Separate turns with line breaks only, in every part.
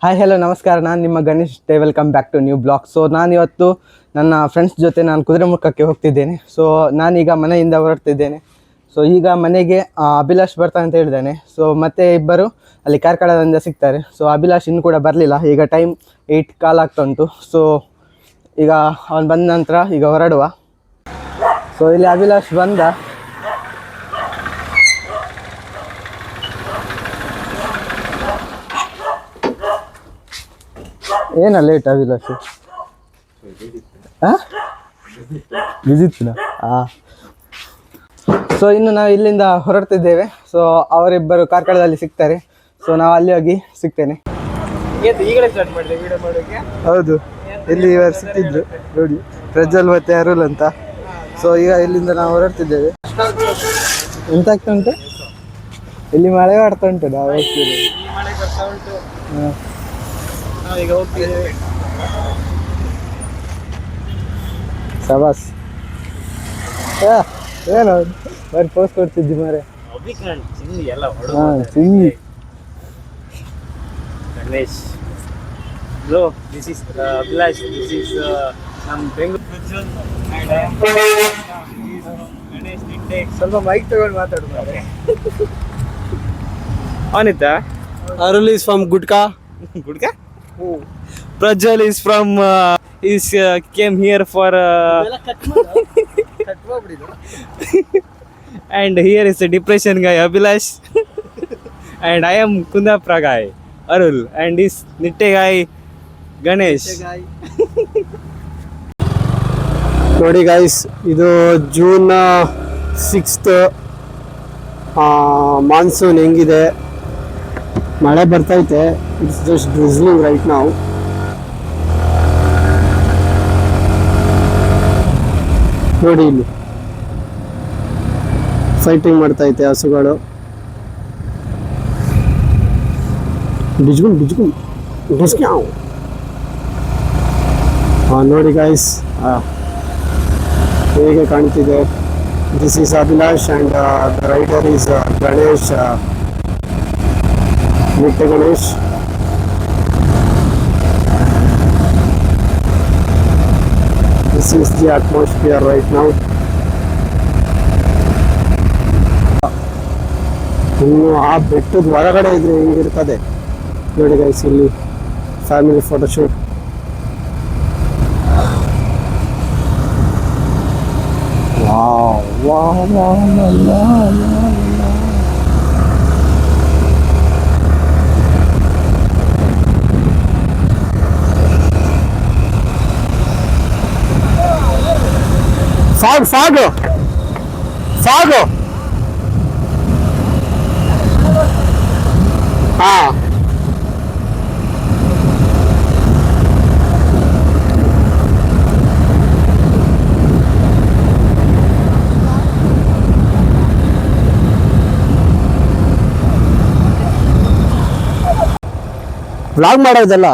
Hi hello ನಮಸ್ಕಾರ, ನಾನು ನಿಮ್ಮ ಗಣೇಶ್ ಡೇ. Welcome back to new blog. So ನಾನಿವತ್ತು ನನ್ನ ಫ್ರೆಂಡ್ಸ್ ಜೊತೆ ನಾನು ಕುದುರೆಮುಖಕ್ಕೆ ಹೋಗ್ತಿದ್ದೇನೆ. ಸೊ ನಾನೀಗ ಮನೆಯಿಂದ ಹೊರಡ್ತಿದ್ದೇನೆ. ಸೊ ಈಗ ಮನೆಗೆ ಅಭಿಲಾಷ್ ಬರ್ತಾನೆ ಅಂತ ಹೇಳಿದ್ದಾನೆ. ಸೊ ಮತ್ತೆ ಇಬ್ಬರು ಅಲ್ಲಿ ಕಾರ್ಕಳದಿಂದ ಸಿಗ್ತಾರೆ. ಸೊ ಅಭಿಲಾಷ್ ಇನ್ನೂ ಕೂಡ ಬರಲಿಲ್ಲ. ಈಗ ಟೈಮ್ 8 ಕಾಲ್ ಆಗ್ತಾ ಉಂಟು. ಸೊ ಈಗ ಅವನು ಬಂದ ನಂತರ ಈಗ ಹೊರಡುವ. ಸೊ ಇಲ್ಲಿ ಅಭಿಲಾಷ್ ಬಂದ. ಏನ ಲೇಟ್ ಅಭಿಲಾಷ್? ವಿಸಿಟ್ನಾ? ಸೊ ಇನ್ನು ನಾವು ಇಲ್ಲಿಂದ ಹೊರಡ್ತಿದ್ದೇವೆ. ಸೊ ಅವರಿಬ್ಬರು ಕಾರ್ಕಳದಲ್ಲಿ ಸಿಗ್ತಾರೆ. ಸೊ ನಾವು ಅಲ್ಲಿ ಹೋಗಿ ಸಿಗ್ತೇನೆ.
ಈಗಲೇ ಸ್ಟಾರ್ಟ್ ಮಾಡಿದೆ ವಿಡಿಯೋ ಮಾಡೋಕ್ಕೆ.
ಹೌದು, ಇಲ್ಲಿ ಇವರು ಸಿಕ್ಕಿದ್ರು ನೋಡಿ, ಪ್ರಜ್ವಲ್ ಮತ್ತೆ ಅರುಲ್ ಅಂತ. ಸೊ ಈಗ ಇಲ್ಲಿಂದ ನಾವು ಹೊರಡ್ತಿದ್ದೇವೆ. ಎಂತ ಆಗ್ತಾ ಉಂಟು? ಇಲ್ಲಿ ಮಳೆ ಮಾಡ್ತಾ ಉಂಟು. ನಾವು ಹೋಗ್ತೀವಿ.
ಮಳೆ ಬರ್ತಾ ಉಂಟು. ನಾವೀಗ ಹೋಗ್ತಿದ್ದೇವೆ.
ಸಬಾಸ್. ಏನು ಬರೀ ಪೋಸ್ ಕೊಡ್ತಿದ್ದಿ ಮಾರೆ.
ಚಿಂದಿ ಎಲ್ಲ
ಚಿಂದಿ.
Ganesh bro, this is Abhilash, this is ನಮ್ಮ ಬೆಂಗಳೂರು. ಗಣೇಶ್ ನಿಟ್ಟೆ
ಸ್ವಲ್ಪ ಮೈಕ್ ತಗೊಂಡು ಮಾತಾಡು ಮಾರೆ.
ಅವನಿತ್ತ?
ಅರುಲ್ is from Gutka.
Gutka? Prajwal is from came here for and here is a depression guy Abhilash and I am Kundapura guy Arul and this Nitte guy Ganesh.
ನೋಡಿ guys, ಇದು June 6th. Monsoon ಹೆಂಗಿದೆ, ಮಳೆ ಬರ್ತೈತೆ. It's just drizzling right ನಾವು. ನೋಡಿ ಇಲ್ಲಿ fighting ಮಾಡ್ತೈತೆ ಹಸುಗಳು. ನೋಡಿ ಗೈಸ್ ಹೇಗೆ ಕಾಣ್ತಿದೆ. This is Abhilash and the rider is Ganesh, Nitte Ganesh. This is the atmosphere right now. ಇನ್ನು ಆ ಬೆಟ್ಟದ ಹೊರಗಡೆ ಇದ್ರೆ ಹೆಂಗಿರ್ತದೆ ನೋಡಿ ಗೈಸ್. ಇಲ್ಲಿ ಫ್ಯಾಮಿಲಿ ಫೋಟೋಶೂಟ್. Fago. ವ್ಲಾಗ್ ಮಾಡೋದಲ್ಲ.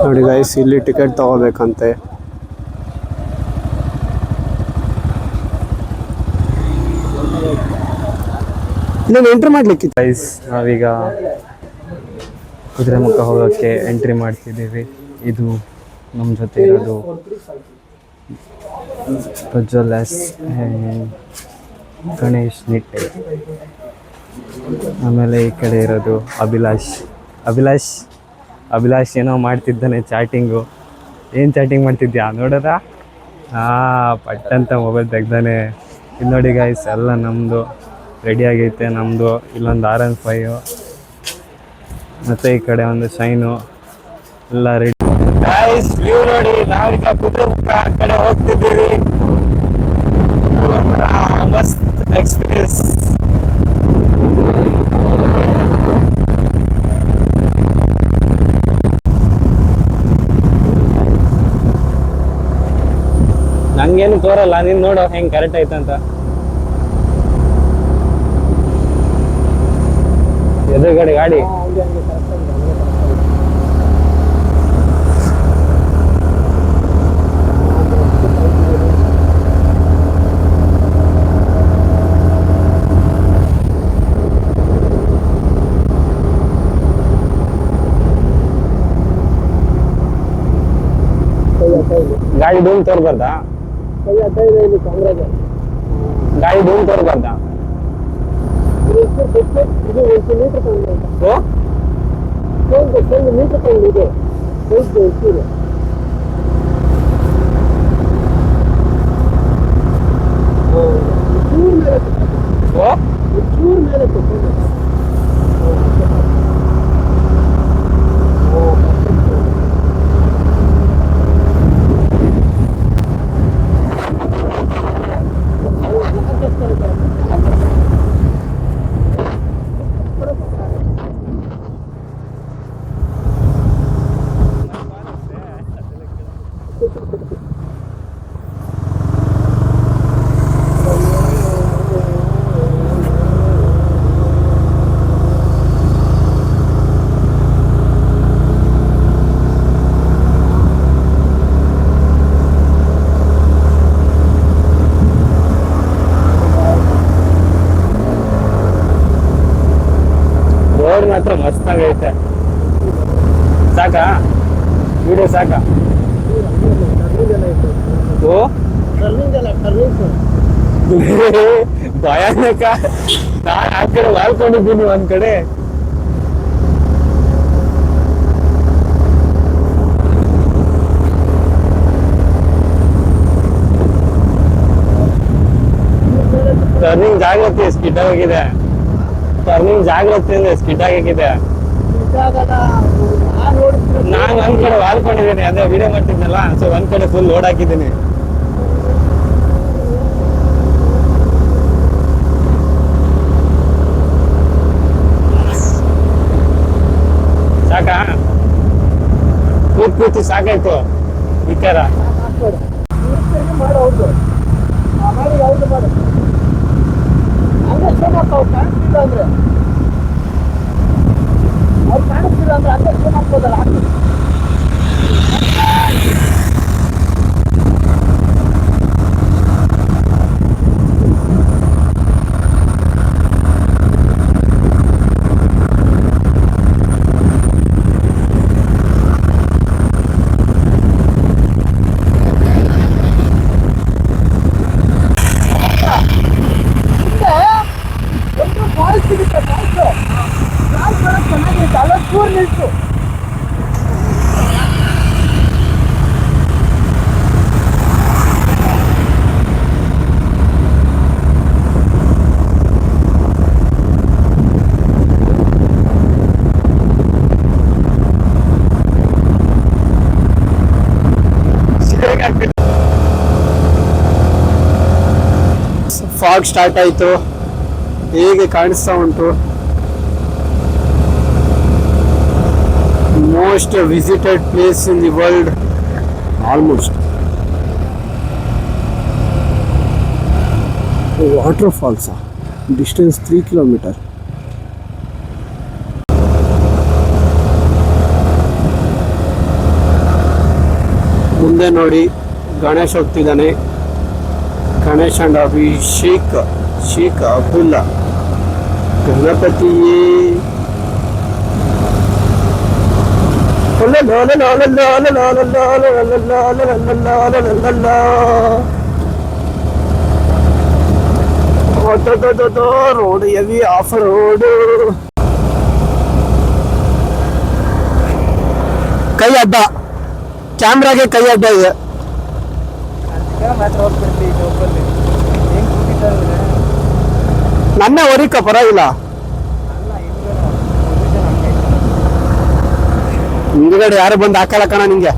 ನೋಡಿ ಗೈಸ್, ಇಲ್ಲಿ ಟಿಕೆಟ್ ತಗೋಬೇಕಂತೆ. ಇಲ್ಲೊಂದು ಎಂಟ್ರಿ ಮಾಡ್ಲಿಕ್ಕಿತ್ತು
ಗೈಸ್. ನಾವೀಗ ಕುದುರೆಮುಖ ಹೋಗೋಕ್ಕೆ ಎಂಟ್ರಿ ಮಾಡ್ತಿದ್ದೀವಿ. ಇದು ನಮ್ಮ ಜೊತೆ ಇರೋದು ಪ್ರಜ್ವಲ್ ಎಸ್, ಗಣೇಶ್ ನಿಟ್ಟೆ, ಆಮೇಲೆ ಈ ಕಡೆ ಇರೋದು ಅಭಿಲಾಷ್ ಏನೋ ಮಾಡ್ತಿದ್ದಾನೆ ಚಾಟಿಂಗು. ಏನು ಚಾಟಿಂಗ್ ಮಾಡ್ತಿದ್ಯಾ ನೋಡೋದ? ಪಟ್ಟಂತ ಮೊಬೈಲ್ ತೆಗ್ದಾನೆ. ಇಲ್ಲಿ ನೋಡಿ ಗೈಸ್, ಎಲ್ಲ ನಮ್ಮದು ರೆಡಿ ಆಗೈತೆ. ನಮ್ಮದು ಇಲ್ಲೊಂದು R15 ಮತ್ತು ಈ ಕಡೆ ಒಂದು ಶೈನು ಎಲ್ಲ ರೆಡಿ. ಗೈಸ್ ವ್ಯೂ ನೋಡಿ, ನಾವೀಗ ಕುದುರೆಮುಖ ಕಡೆ ಹೋಗ್ತಿದ್ದೀವಿ. ಮಸ್ತ್ ಎಕ್ಸ್ಪೀರಿಯನ್ಸ್. ನಂಗೇನು ತೋರಲ್ಲ, ನೀನು ನೋಡೋ ಹೆಂಗೆ ಕರೆಕ್ಟ್ ಐತಂತ. ಎದುರುಗಡೆ ಗಾಡಿ ಗಾಡಿ ಡೂಮ್ ತೋರ್ಬಾರ್ದಾ? ಗಾಡಿ ಡೂಮ್ ತೋರ್ಬಾರ್ದಾ? ರೋಡ್ ಮಾತ್ರ ಮಸ್ತಾಗೈತೆ. ಸಾಕಾ ವಿಡಿಯೋ ಸಾಕಾ? ಓ ಭಯಾನಕ. ನಾನು ಆ ಕಡೆ ವಾಲ್ಕೊಂಡಿದ್ದೀನಿ ಒಂದ್ ಕಡೆ. ಟರ್ನಿಂಗ್ ಜಾಗ್ರತೆ ಸ್ಕಿಡ್ ಆಗಿದೆ. ಟರ್ನಿಂಗ್ ಜಾಗ್ರತೆ ಸ್ಕಿಡ್ ಆಗಿದೆ. ನಾನು ಒಂದ್ ಕಡೆ ವಾಲ್ಕೊಂಡಿದ್ದೀನಿ, ಅದೇ ವಿಡಿಯೋ ಮಾಡ್ತಿದ್ನಲ್ಲ, ಸೊ ಒಂದ್ ಕಡೆ ಫುಲ್ ಲೋಡ್ ಹಾಕಿದ್ದೀನಿ. ಸಾಕಾ? ಕೂತು ಸಾಕಾಯ್ತು ವಿಚಾರ. ಫಾಗ್ ಸ್ಟಾರ್ಟ್ ಆಯ್ತು, ಹೇಗೆ ಕಾಣಿಸ್ತಾ ಉಂಟು. Most visited place in the world almost. Water falls, distance 3 kilometre. ಮುಂದೆ ನೋಡಿ ಗಣೇಶ್ ಹೋಗ್ತಿದ್ದಾನೆ. ಗಣೇಶ್ ಅಂಡ್ ಅಭಿಷೇಕ್, ಶೇಖ್ ಅಬ್ದುಲ್ಲಾ, ಗಣಪತಿಯೇ. Road heavy off road. ಕೈ ಅಡ್ಡ, ಕ್ಯಾಮ್ರಾಗೆ ಕೈ ಅಡ್ಡ ಇದೆ. ನನ್ನ ಹೊರಿಕ ಪರವಾಗಿಲ್ಲ. ಹಿಂದ್ಗಡೆ ಯಾರು ಬಂದು ಹಾಕಲ್ಲ ಕಣ ನಿಂಗೆ.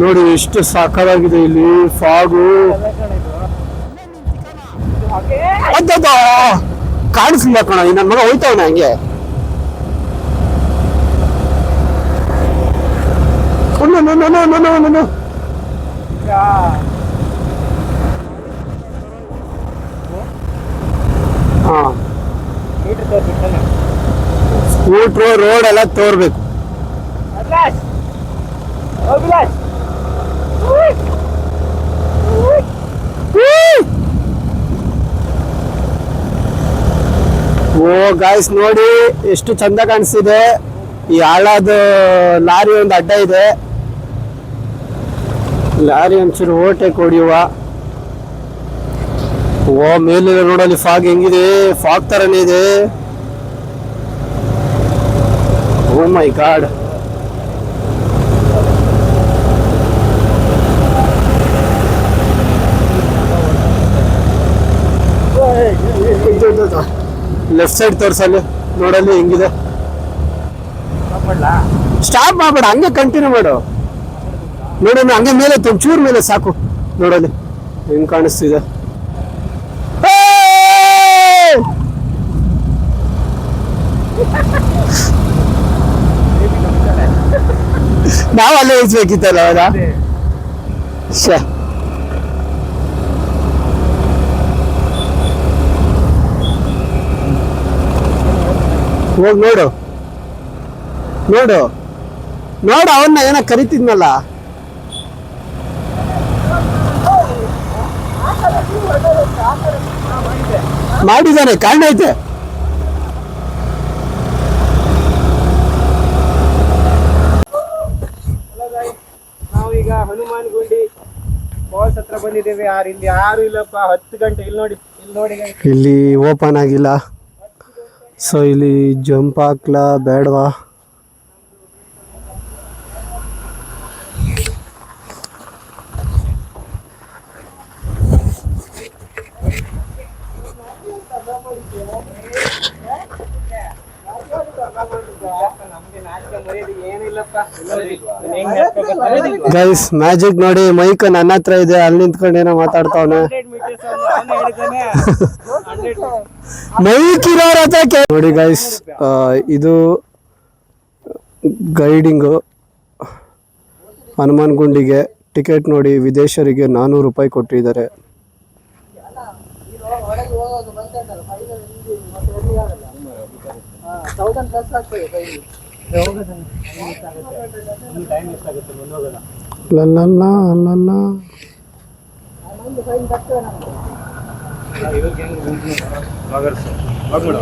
ನೋಡಿ ಎಷ್ಟು ಸಾಕಾಗಿದೆ ಇಲ್ಲಿ ಫಾಗು. ಕಾಣಿಸ್ಲಿಲ್ಲ ಕಣ, ನನ್ನ ಮಗ ಹೋಯ್ತವನ ಹಂಗೆ. ಸ್ಕೂಟ್ರು ರೋಡ್ ಎಲ್ಲ ತೋರ್ಬೇಕು. ಓ ಗಾಯ್ಸ್ ನೋಡಿ ಎಷ್ಟು ಚಂದ ಕಾಣಿಸ್ತಿದೆ. ಈ ಹಾಳಾದ ಲಾರಿ ಒಂದು ಅಡ್ಡ ಇದೆ.
ಲಾರಿ ಒಂಚೂರು ಓಟೆಕ್ ಹೊಡಿಯುವ. ಓ ಮೇಲೆ ನೋಡಲ್ಲಿ ಫಾಗ್ ಹೆಂಗಿದೆ, ಫಾಗ್ ತರನೇ ಇದೆ. ಓ ಮೈ ಗಾಡ್. ಲೆಫ್ಟ್ ಸೈಡ್ ತೋರ್ಸಲ್ಲಿ ನೋಡಲ್ಲಿ ಹೆಂಗಿದೆ. ಸ್ಟಾಪ್ ಮಾಡ್ಬೇಡ, ಹಂಗೆ ಕಂಟಿನ್ಯೂ ಮಾಡು. ನೋಡೋಣ ಹಂಗೆ ಮೇಲೆ ಚೂರ್ ಮೇಲೆ ಸಾಕು. ನೋಡಲ್ಲಿ ಹೆಂಗ್ ಕಾಣಿಸ್ತಿದೆ. ನಾವು ಅಲ್ಲೇ ಇಳಿಸ್ಬೇಕಿತ್ತಲ್ಲ ಅವರ. ಹೋಗ್ ನೋಡು ನೋಡು ನೋಡು, ಅವನ್ನ ಏನ ಕರಿತಿದ್ನಲ್ಲ. ಮಾಡಿದ್ದಾನೆ, ಕಾರಣ ಐತೆ.
ನಾವೀಗ ಹನುಮಾನ್ ಗುಂಡಿ ಫಾಲ್ಸ್ ಹತ್ರ ಬಂದಿದ್ದೇವೆ. ಇಲ್ಲಿ ಯಾರು ಇಲ್ಲಪ್ಪ. 10 ಗಂಟೆ. ಇಲ್ಲಿ ನೋಡಿ
ಇಲ್ಲಿ ಓಪನ್ ಆಗಿಲ್ಲ. ಸೊ ಇಲ್ಲಿ ಜಂಪ್ ಹಾಕ್ಲಾ ಬೇಡವಾ? ಗೈಸ್ ಮ್ಯಾಜಿಕ್ ನೋಡಿ, ಮೈಕ್ ನನ್ನ ಹತ್ರ ಇದೆ, ಅಲ್ಲಿ ನಿಂತ್ಕೊಂಡು ಏನೋ ಮಾತಾಡ್ತಾವನೆ. ಮೈಕ್ ಇರೋರ ಹತ್ರ ನೋಡಿ ಗೈಸ್. ಇದು ಗೈಡಿಂಗು ಹನುಮಾನ್ ಗುಂಡಿಗೆ. ಟಿಕೆಟ್ ನೋಡಿ, ವಿದೇಶರಿಗೆ 400 ರೂಪಾಯಿ ಕೊಟ್ಟಿದ್ದಾರೆ.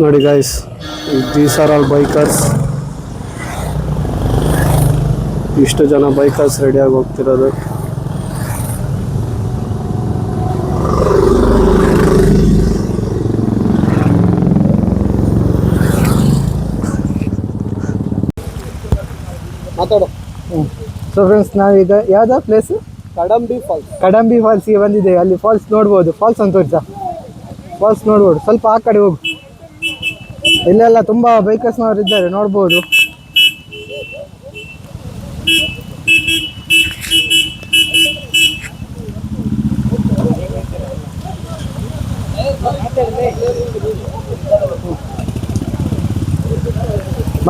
ನೋಡಿ guys, these are all bikers. ಇಷ್ಟು ಜನ ಬೈಕರ್ಸ್ ರೆಡಿಯಾಗಿ ಹೋಗ್ತಿರೋದು. ಮಾತಾಡು.
ಸೊ ಫ್ರೆಂಡ್ಸ್, ನಾವೀಗ ಯಾವ್ದೋ ಪ್ಲೇಸು
ಕಡಂಬಿ
ಫಾಲ್ಸ್ಗೆ ಬಂದಿದ್ದೇವೆ. ಅಲ್ಲಿ ಫಾಲ್ಸ್ ನೋಡ್ಬೋದು. ಫಾಲ್ಸ್ ಅಂತ ತೋರಿಸ, ಫಾಲ್ಸ್ ನೋಡ್ಬೋದು. ಸ್ವಲ್ಪ ಆ ಕಡೆ ಹೋಗು. ಇಲ್ಲೆಲ್ಲ ತುಂಬ ಬೈಕರ್ಸ್ನವರು ಇದ್ದಾರೆ, ನೋಡ್ಬೋದು.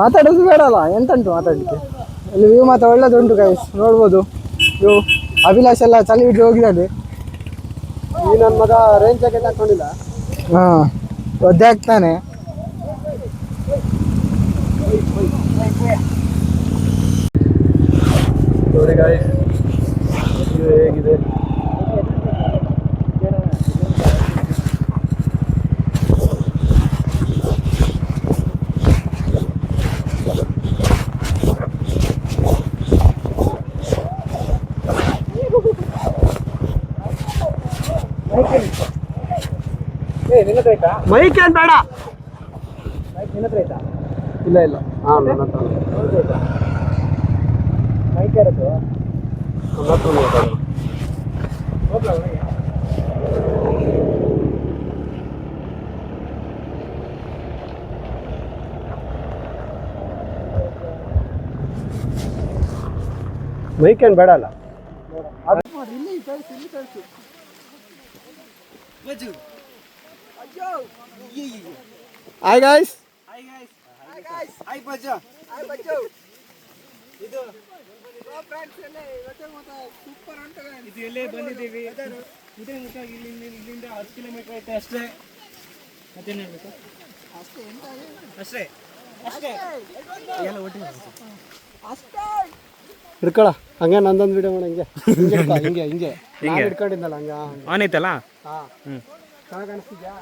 ಮಾತಾಡೋದು ಬೇಡಲ್ಲ, ಎಂತುಂಟು ಮಾತಾಡಲಿಕ್ಕೆ. ಇಲ್ಲಿ ವ್ಯೂ ಮಾತ್ರ ಒಳ್ಳೇದುಂಟು ಗೈಸ್, ನೋಡ್ಬೋದು. ವ್ಯೂ ಅಭಿಲಾಷ್ ಎಲ್ಲ ಚಳಿ ಬಿಟ್ಟು ಹೋಗಿದ್ದಾನೆ.
ಈ ನನ್ನ ಮಗ ರೇಂಜ್ ಜಾಕೆಟ್ ಹಾಕೊಂಡಿಲ್ಲ.
ಹಾಂ, ಒದ್ದೆ ಆಗ್ತಾನೆ.
ನೋಡಿ ಗಾಯ್ಸ್, ಹೇಗಿದೆ. ಮೈಕ್ ಏನ್ ಬೇಡ. ಇಲ್ಲ ಇಲ್ಲ, ಹಾಂ ನನ್ನ ಹತ್ರ
ಮೈಕ್ ಇರೋದು
ನನ್ನ ಹತ್ರ ಮಾತಾಡೋದು. ಮೈಕ್ ಏನ್ ಬೇಡ ಅಲ್ಲ. Hi guys.
ಇದು ಎಲ್ಲೇ ಬಂದಿದ್ದೀವಿ. ಇಲ್ಲಿಂದ 10 ಕಿಲೋಮೀಟರ್ ಐತೆ ಅಷ್ಟೇ. ಮತ್ತೇನು ಹೇಳ್ಬೇಕು? ಅಷ್ಟೇ ಎಲ್ಲ ಒಟ್ಟಿಗೆ
ಹಿಡ್ಕೊಳ. ಹಂಗೆ ನಂದೊಂದು ವಿಡಿಯೋ ಮಾಡಿ. ಹಿಂಗೆ ಹಿಂಗೆ ಹಿಂಗೆ ಹಿಡ್ಕೊಂಡಿದ್ದಲ್ಲ ಹಂಗ
ಆನ್ ಐತಲ್ಲ.
ಹಾಂ, ಚೆನ್ನಾಗಿ ಕಾಣಿಸ್ತಿದ್ಯಾ?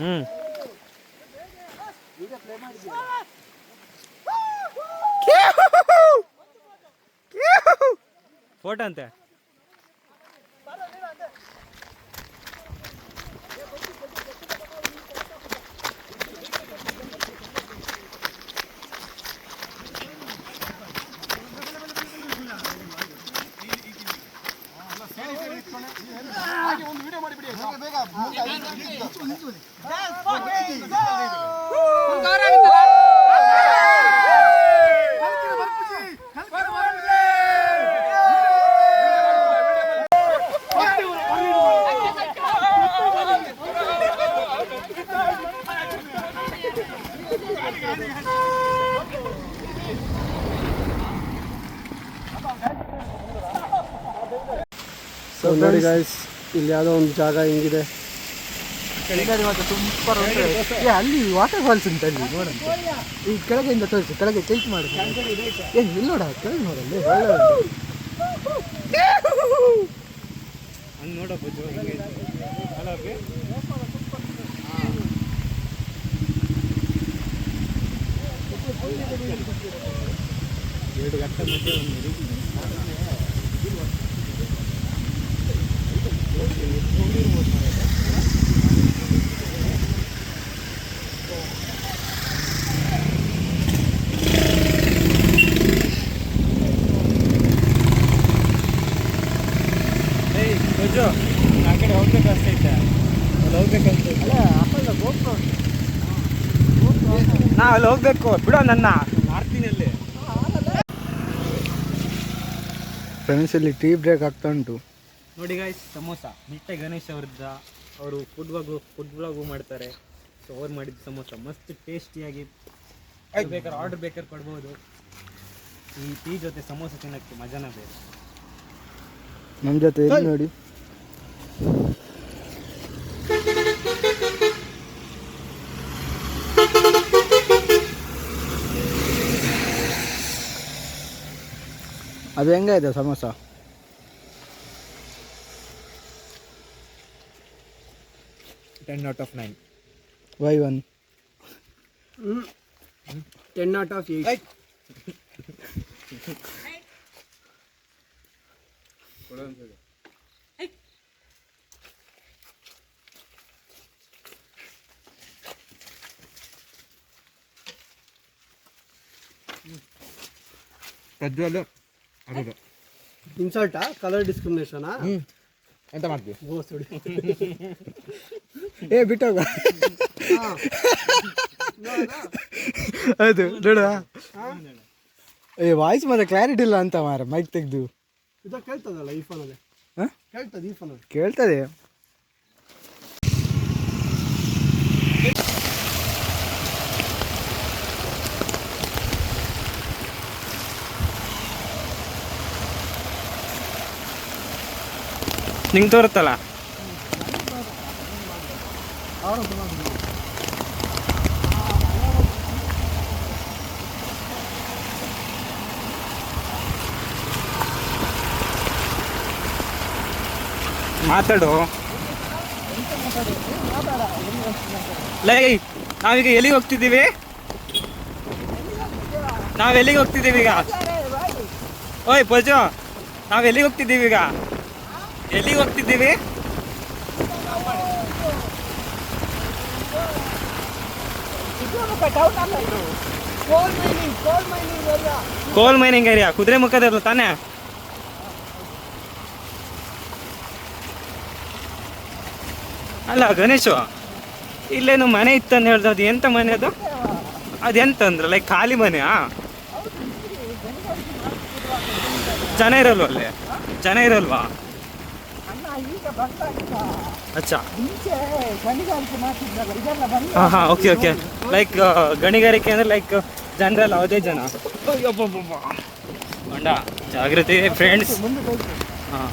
ಫೋಟೋ ಅಂತೆ.
ನೋಡಿ ಗಾಯ್ಸ್, ಇಲ್ಲಿ ಯಾವುದೋ ಒಂದು ಜಾಗ ಹಿಂಗಿದೆ.
ಅಲ್ಲಿ ವಾಟರ್ ಫಾಲ್ಸ್ ಉಂಟು ಅಲ್ಲಿ ನೋಡಂತ. ಈ ಕೆಳಗೆಯಿಂದ ತೋರಿಸಿ, ಕೆಳಗೆ ಟೈಟ್ ಮಾಡಿ. ಇಲ್ಲಿ ನೋಡ, ಕೆಳಗೆ ನೋಡಲ್ಲಿ ಒಳ್ಳೆ
ಆ ಕಡೆ ಹೋಗ್ಬೇಕಂತೈತೆ, ಅಲ್ಲಿ ಹೋಗ್ಬೇಕಂತ. ನಾ ಅಲ್ಲಿ ಹೋಗ್ಬೇಕು, ಬಿಡೋ ನನ್ನ ಮಾಡ್ತೀನಿ ಅಲ್ಲಿ.
ಫ್ರೆಂಡ್ಸ್ ಇಲ್ಲಿ ಟೀ ಬ್ರೇಕ್ ಆಗ್ತಾ ಉಂಟು.
ನೋಡಿ ಗಾಯ್ಸ್, ಸಮೋಸ ಮಿಟ್ಟೆ ಗಣೇಶ್ ಅವ್ರದ್ದ. ಅವರು ಫುಡ್ ವ್ಲಾಗು ಮಾಡ್ತಾರೆ. ಸೊ ಅವ್ರು ಮಾಡಿದ ಸಮೋಸ ಮಸ್ತ್ ಟೇಸ್ಟಿಯಾಗಿ, ಬೇಕಾದ್ರೆ ಆರ್ಡರ್ ಬೇಕಾದ್ರೆ ಕೊಡ್ಬೋದು. ಈ ಟೀ ಜೊತೆ ಸಮೋಸ ತಿನ್ನೋಕ್ಕೆ ಮಜಾನ ಬೇರೆ.
ನಮ್ಮ ಜೊತೆ ಇಲ್ಲಿ ನೋಡಿ. ಅದು ಹೆಂಗಾಯ್ತು samosa?
10 out of 9.
Why 1?
10 out of 8.
Prajwal ಅದು
ಇನ್ಸಲ್ಟಾ? ಕಲರ್ ಡಿಸ್ಕ್ರಿಮಿನೇಷನಾ?
ಎಂತ ಮಾಡ್ತೀವಿ?
ಏ ಬಿಟ್ಟೋಗ. ಅದು ನೋಡ, ಏ ವಾಯ್ಸ್ ಮತ್ತೆ ಕ್ಲಾರಿಟಿ ಇಲ್ಲ ಅಂತ ಮಾರ, ಮೈಕ್ ತೆಗ್ದು.
ಇದು ಕೇಳ್ತದಲ್ಲ ಈ ಫೋನಲ್ಲಿ? ಕೇಳ್ತದೆ ಈ ಫೋನಲ್ಲಿ?
ಕೇಳ್ತದೆ.
ನಿಂಗೆ ತೋರುತ್ತಲ್ಲ. ಮಾತಾಡು. ಲೈ, ನಾವೀಗ ಎಲ್ಲಿಗೆ ಹೋಗ್ತಿದ್ದೀವಿ? ಈಗ ಓಯ್ ಪಜು, ನಾವೆಲ್ಲಿಗೆ ಹೋಗ್ತಿದ್ದೀವಿ ಈಗ? ಎಲ್ಲಿಗೆ ಹೋಗ್ತಿದ್ದೀವಿ? ಕೋಲ್ ಮೈನಿಂಗ್ ಏರಿಯಾ, ಕುದುರೆ ಮುಖದ ತಾನೇ? ಅಲ್ಲ ಗಣೇಶು, ಇಲ್ಲೇನು ಮನೆ ಇತ್ತಂತ ಹೇಳ್ದು, ಅದು ಎಂತ ಮನೆ ಅದು? ಅದೆಂತ ಅಂದ್ರೆ ಲೈಕ್ ಖಾಲಿ ಮನೆಯಾ? ಜನ ಇರಲ್ವ ಅಲ್ಲಿ? ಜನ ಇರಲ್ವಾ? ಅಚ್ಚಾ, ಹಾಂ ಹಾಂ, ಓಕೆ ಓಕೆ. ಲೈಕ್ ಗಣಿಗಾರಿಕೆ ಅಂದ್ರೆ ಲೈಕ್ ಜನರಲ್ಲ ಅದೇ ಜನ. ಗಂಡ ಜಾಗೃತಿ ಫ್ರೆಂಡ್ಸ್. ಹಾಂ,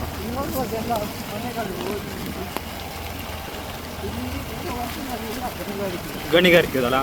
ಗಣಿಗಾರಿಕೆ ಇದಲ್ಲ.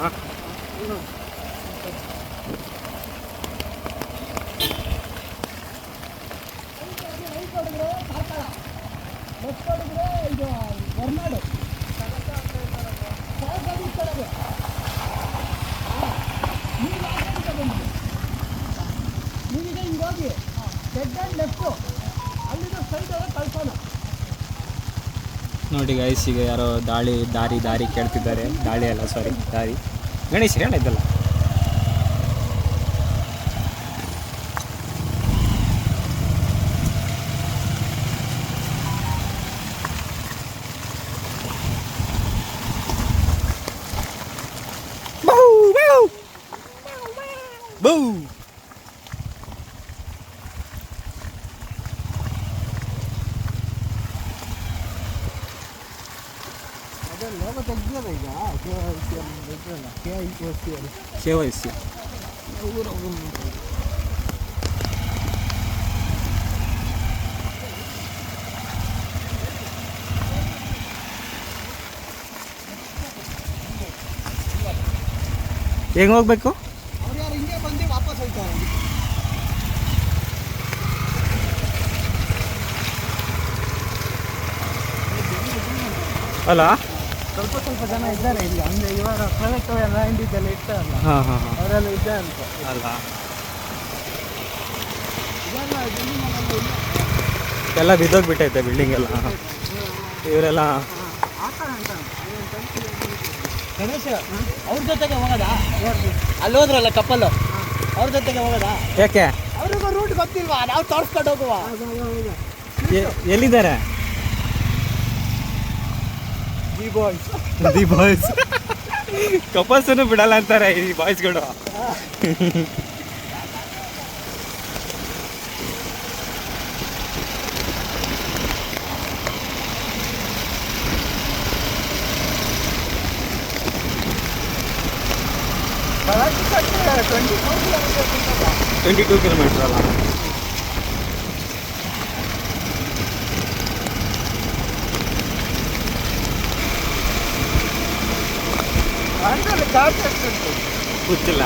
ನೋಡಿ ಗೈಸ್, ಈಗ ಯಾರೋ ದಾರಿ ಕೇಳ್ತಿದ್ದಾರೆ. ದಾಳಿ ಅಲ್ಲ, ಸಾರಿ, ದಾರಿ. ಗಣೇಶ್ ಹೇಳಿದ್ದಲ್ಲ. KYC. ಹೆಂಗೆ ಹೋಗ್ಬೇಕು?
ಅವ್ರು ಯಾರು ಹಿಂಗೆ ಬಂದು ವಾಪಸ್ ಹೋಗ್ತಾರೆ.
ಅಲ್ಲ
ಸ್ವಲ್ಪ ಜನ ಇದ್ದಾರೆ ಇಲ್ಲಿ, ಅಂದರೆ ಇವಾಗ ಪ್ರೈವೇಟ್ ಎಲ್ಲ ಇಂಡಿದೆಲ್ಲ ಇರ್ತಾರಲ್ಲ,
ಹಾಂ ಹಾಂ ಹಾಂ
ಅವರೆಲ್ಲ ಇದ್ದಾರೆ ಅಂತ.
ಅಲ್ಲ ಎಲ್ಲ ಬಿದ್ದೋಗ್ಬಿಟ್ಟೈತೆ ಬಿಲ್ಡಿಂಗ್ ಎಲ್ಲ. ಇವರೆಲ್ಲ
ಗಣೇಶ ಅವ್ರ ಜೊತೆಗೆ ಹೋಗೋದಾ? ಅಲ್ಲಿ ಹೋದ್ರಲ್ಲ ಕಪ್ಪಲ್ಲು, ಅವ್ರ ಜೊತೆಗೆ ಹೋಗೋದಾ?
ಯಾಕೆ?
ಅವ್ರಿಗೂ ರೂಟ್ ಗೊತ್ತಿಲ್ವಾ? ನಾವು ತೋರಿಸ್ಕೊಂಡು ಹೋಗುವ.
ಎಲ್ಲಿದ್ದಾರೆ? ದಿ ಬಾಯ್ಸ್ ಕಪಲ್ಸನ್ನು ಬಿಡಲ್ಲ ಅಂತಾರೆ ಈ ಬಾಯ್ಸ್ಗಳು. ಟ್ವೆಂಟಿ 22 ಕಿಲೋಮೀಟರ್ ಅಲ್ಲ? ಗೊತ್ತಿಲ್ಲ.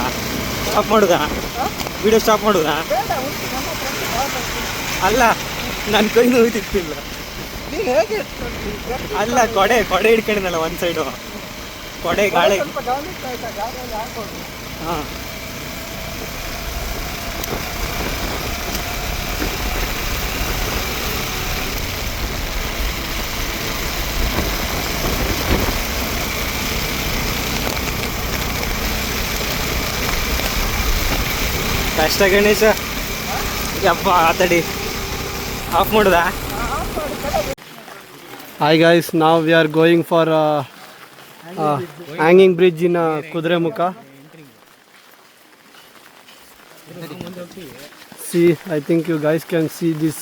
ಸ್ಟಾಪ್ ಮಾಡುದಾ? ವಿಡಿಯೋ ಸ್ಟಾಪ್ ಮಾಡುದಾ? ಅಲ್ಲ, ನನ್ನ ಕೈ ನೋಯ್ತಿತ್ತಿಲ್ಲ. ಅಲ್ಲ, ಕೊಡೆ ಹಿಡ್ಕೊಂಡಿದ್ದಲ್ಲ ಒಂದು ಸೈಡು, ಕೊಡೆ ಗಾಳಿ. ಹಾಂ ಕಷ್ಟ ಗಣೇಶ. ಯಪ್ಪ ಆತಡಿ ಆಫ್ ಮಾಡುದಾ?
Hi guys, now we are going for hanging bridge in Kudremukha. See, I think you guys can see this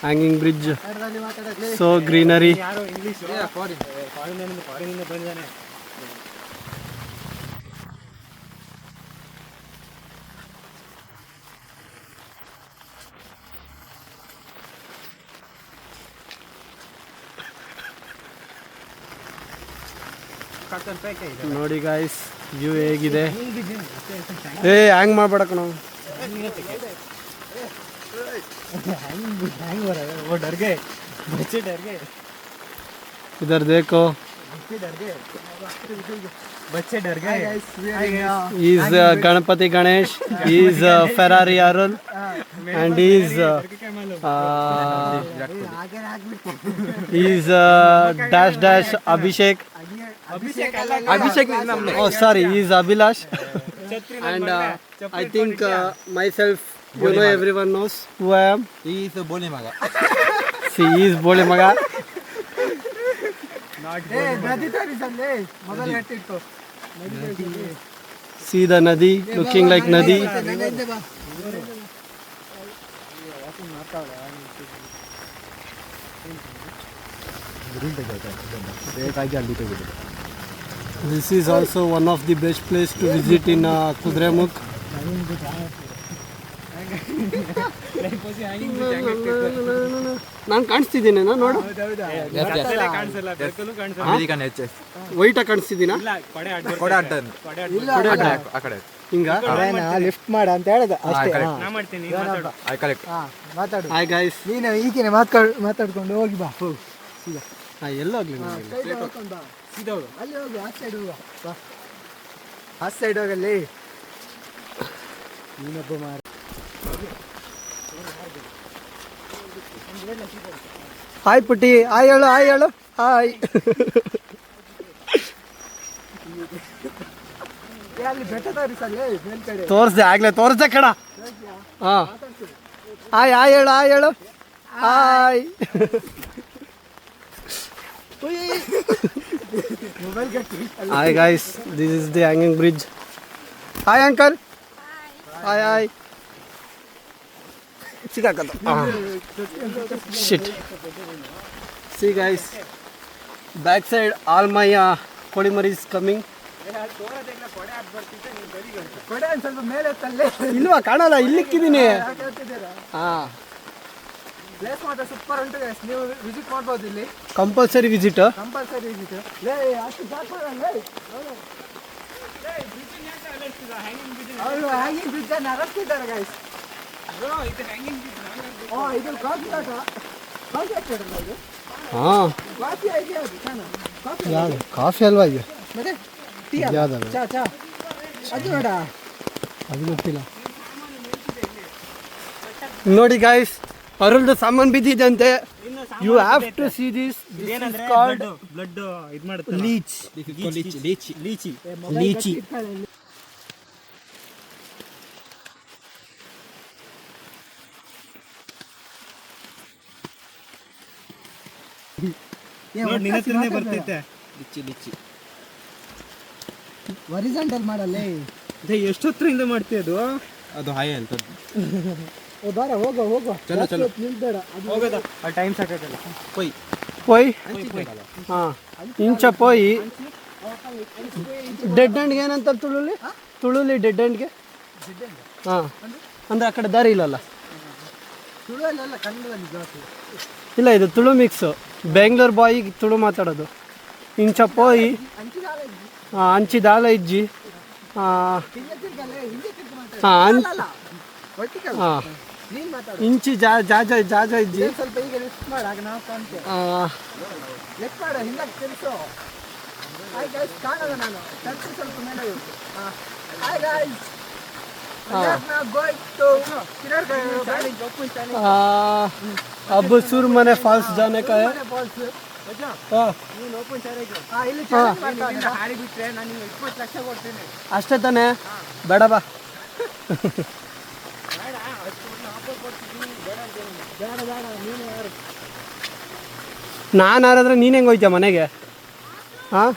hanging bridge. So greenery. ನೋಡಿ ಗಾಯ್ಸ್, ವ್ಯೂ ಹೇಗಿದೆ. ಹ್ಯಾಂಗ್ ಮಾಡ್ಬೇಡ ಕಣೋ. इधर देखो, he is Ganapati Ganesh, he is Ferrari Arul, and he is dash Abhishek. Oh sorry, he is Abhilash. And I think myself, you know, everyone knows who I am.
He is Bole Maga.
See, he is Bole Maga. See the Nadi, looking like Nadi. This is also one of the best place to visit in Kudremukh. ನಾನು ಕಾಣಿಸ್ತಿದ್ದೀನಿ ನೋಡು. White ಕಾಣಿಸ್ತಿದ್ದೀನಾ? ಹಿಂಗ
lift ಮಾಡ ಅಂತ ಹೇಳಿದ ಅಷ್ಟೇ.
ಮಾತಾಡು. Hi guys,
ನೀನು ಈಗಿನ ಮಾತಾಡ್ಕೊಂಡು ಹೋಗಿ ಬಾ.
ಎಲ್ಲೋಗ್ಲಿ?
ಅಲ್ಲಿ ಹೋಗಿ ಆ ಸೈಡ್ ಹೋಗ, ಆ ಸೈಡ್ ಹೋಗಲ್ಲಿ. ನೀನೊಬ್ಬ ಮಾರ.
ಹಾಯ್ ಪುಟ್ಟಿ, ಹಾಯ್ ಹೇಳು, ಹಾಯ್ ಹೇಳು, ಹಾಯ್.
ಅಲ್ಲಿ ಬೆಟ್ಟ ತೋರಿಸಲ್ಲಿ ಮೇಲ್ಗಡೆ
ತೋರಿಸ್ದೆ, ಆಗ್ಲೇ ತೋರಿಸ್ದೆ ಕಣ. ಹಾಂ, ಹಾಯ್ ಹಾಯ್ ಹೇಳು, ಹಾಯ್ ಹೇಳು, hi. Hi guys, this is the hanging bridge. Hi uncle. Hi hi. ಸಿಕ್ಕಾಕತ್ತ. Shit. See guys, back side all my Kodimari is coming.
ಕೊಡೆ ಒಂದು ಸ್ವಲ್ಪ ಮೇಲೆ ಎತ್ತಲ್ಲೇ.
ಇಲ್ವಾ, ಕಾಣಲ್ಲ, ಇಲ್ಲಿಕ್ಕಿದ್ದೀನಿ. ಹಾಂ,
ಪ್ಲೇಸ್ ಮಾತ್ರ ಸೂಪರ್ ಉಂಟು guys. ನೀವು ವಿಸಿಟ್ ಮಾಡ್ಬೋದು ಇಲ್ಲಿ.
Compulsory visit.
Compulsory visit. ಅಷ್ಟು ಜಾಗ ಅವರು ಹ್ಯಾಂಗಿಂಗ್ ಬ್ರಿಡ್ಜ್ ಅನ್ನು ಅರಸ್ತಿದ್ದಾರೆ ಗೈಸ್. ಇದು ಕಾಫಿ ಆಟ, ಕಾಫಿ ಆಟ ಇದು.
ಹಾಂ
ಕಾಫಿ ಆಗಿದೆ ಅದು ಕಾಫಿ
ಯಾವುದು ಕಾಫಿ ಅಲ್ವಾ ಇದು?
ಮತ್ತೆ ಟೀ
ಯಾವ್ದು?
ಚಾ ಚಾ ಅದು ಬೇಡ.
ಅದು ಗೊತ್ತಿಲ್ಲ. ನೋಡಿ ಗಾಯ್ಸ್, ಅರುಳ್ದು ಸಾಮಾನು ಬಿದ್ದಿದ್ದಂತೆ. You have to see this. Cold
blood ಇದು ಮಾಡುತ್ತೆ
ಲೀಚ್. ಲೀಚಿ.
ನೋಡಿ ನಿನ್ನ ಹತ್ರನೇ ಬರ್ತೈತೆ.
ಒರಿಜೆಂಟಲ್ ಮಾಡಲ್ಲೇ.
ಎಷ್ಟೊತ್ತರಿಂದ ಮಾಡ್ತೀಯ ಅದು?
ಅದು ಹಾಯ್ ಅಂತ
ಓ ಬಾರ ಹೋಗೋ
ಚಲೋ ಚಲೋ
ನಿಲ್ಬೇಡ.
ಹೋಗೋದ ಆ ಟೈಮ್ ಸಾಕಾಗಲ್ಲ.
ಪೋಯ್ ಹಾಂ ಇಂಚ ಪೋಯಿ. ಡೆಡ್ ಎಂಡ್ಗೆ ಏನಂತ ತುಳುಲಿ ಡೆಡ್ ಎಂಡ್ಗೆ? ಹಾಂ ಅಂದರೆ ಆ ಕಡೆ ದಾರಿ ಇಲ್ಲಲ್ಲ.
ತುಳುವಲ್ಲೆಲ್ಲ ಕನ್ನಡದಲ್ಲಿ ಜಾಸ್ತಿ.
ಇಲ್ಲ, ಇದು ತುಳು ಮಿಕ್ಸು. ಬೆಂಗಳೂರು ಬಾಯಿಗೆ ತುಳು ಮಾತಾಡೋದು. ಇಂಚ ಪೋಯಿ ಅಂಚಿ ದಾಲ ಇಜ್ಜಿ. ಹಾಂ
ನೀನ್ ಮಾತಾಡು.
ಇಂಚಿ ಜಾಜ ಇಜ್ಜಿ.
ಸ್ವಲ್ಪ ಈಗ ಲಿಫ್ಟ್ ಮಾಡ, ಆಗ ನಾವು ಕಾಣ್ತೇವೆ. ಲಿಫ್ಟ್ ಮಾಡ, ಹಿಂದಕ್ಕೆ ತಿರ್ಸು. ಹಾಯ್ ಗೈಸ್, ಕಾಣಲ್ಲ ನಾನು. ಚರ್ಚೆ ಸ್ವಲ್ಪ ಮೇಲೆ ಇರು. ಹಾಯ್ ಗೈಸ್,
अब सुरमने फॉल्स जाने का है. ಅಷ್ಟೇ ತಾನೆ, ಬೇಡ ಬಾ. ನಾನು ಯಾರಾದ್ರೆ ನೀನು ಹೆಂಗೆ ಹೋಯ್ತೀಯ ಮನೆಗೆ? ಹಾಂ